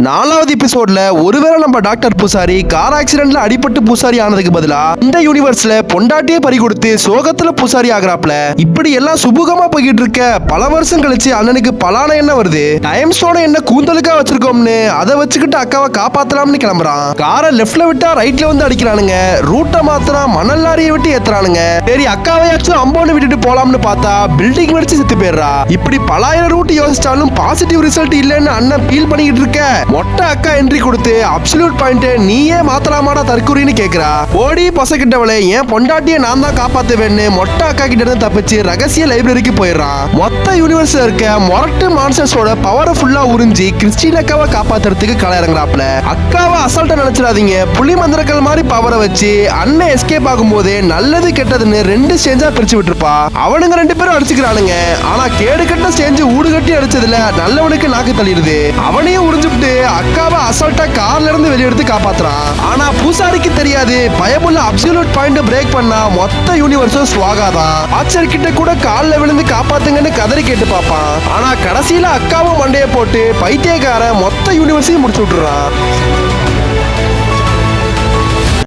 4வது எபிசோட்ல ஒருவேளை நம்ம டாக்டர் பூசாரி கார் ஆக்சிடென்ட்ல அடிபட்டு பூசாரி ஆனதுக்கு பதிலா இந்த யூனிவர்ஸ்ல பொண்டாட்டியே பறி கொடுத்து சோகத்துல பூசாரி ஆகுறாப்ல. இப்படி எல்லாம் சுபுகமா போய்கிட்டு இருக்க பல வருஷம் கழிச்சு அண்ணனுக்கு பலான என்ன வருது. டைம் ஸ்டோனை என்ன கூந்தலுக்கா வச்சிருக்கோம்னு அதை வச்சுக்கிட்டு அக்காவை காப்பாத்தலாம்னு கிளம்புறான். காரை லெஃப்ட்ல விட்டா ரைட்ல வந்து அடிக்கிறானுங்க. ரூட்டை மாத்திரா மணல் லாரியை விட்டு ஏத்துறானுங்க. சரி அக்காவையாச்சும் அம்போன்னு விட்டுட்டு போலாம்னு பார்த்தா பில்டிங் வெடிச்சு செத்து போயிடுறா. இப்படி பலாயிரம் ரூட் யோசிச்சாலும் பாசிட்டிவ் ரிசல்ட் இல்லைன்னு அண்ணன் ஃபீல் பண்ணிக்கிட்டு இருக்க மொட்டை அக்கா என்ட்ரி கொடுத்து அப்சல்யூட் பாயிண்ட் நீயே மாத்தலாமாடா தற்கொலைன்னு கேக்குறா. ஓடி பொசக்கிட்டவளே என் பொண்டாட்டியை நான் தான் காப்பாத்துவேன்னு மொட்டை அக்கா கிட்ட இருந்து தப்பிச்சு ரகசிய லைப்ரரிக்கு போயிடுறான். மொத்த யூனிவர்ஸ்ல இருக்க மொரட்டு மான்ஸ்டர்ஸோட பவரை ஃபுல்லா உறிஞ்சி கிறிஸ்டின் அக்காவை காப்பாத்துறதுக்கு களை இறங்குறாப்ல. அக்காவை அசால்ட்டா நினைச்சிடாதீங்க. புலி மந்திரக்கல் மாதிரி பவரை வச்சு அண்ணன் எஸ்கேப் ஆகும்போதே நல்லது கெட்டதுன்னு ரெண்டு ஸ்டேஞ்சா பிரிச்சு விட்டுருப்பா. அவனுங்க ரெண்டு பேரும் அடிச்சுக்கிறானுங்க. ஆனா கேடு கட்ட ஸ்டேஞ்சு ஊடு கட்டி அடிச்சதுல நல்லவனுக்கு நாக்கு தள்ளிடுது. அவனையும் உறிஞ்சுட்டு அக்காவை அசால்ட்டா கார்ல இருந்து வெளியெடுத்து காப்பாத்துறான். ஆனா பூசாரிக்கு தெரியாது பயமுள்ள அப்சல்யூட் பாயிண்ட் பிரேக் பண்ணா மொத்த யூனிவர்ஸும் ஸ்வாகாதான். ஆச்சர் கிட்ட கூட கால்ல விழுந்து காப்பாத்துங்கன்னு கதறி கேட்டு பாப்பான். ஆனா கடைசியில அக்காவும் மண்டைய போட்டு பைத்தியக்கார மொத்த யூனிவர்ஸையும் முடிச்சு விட்டுறான்.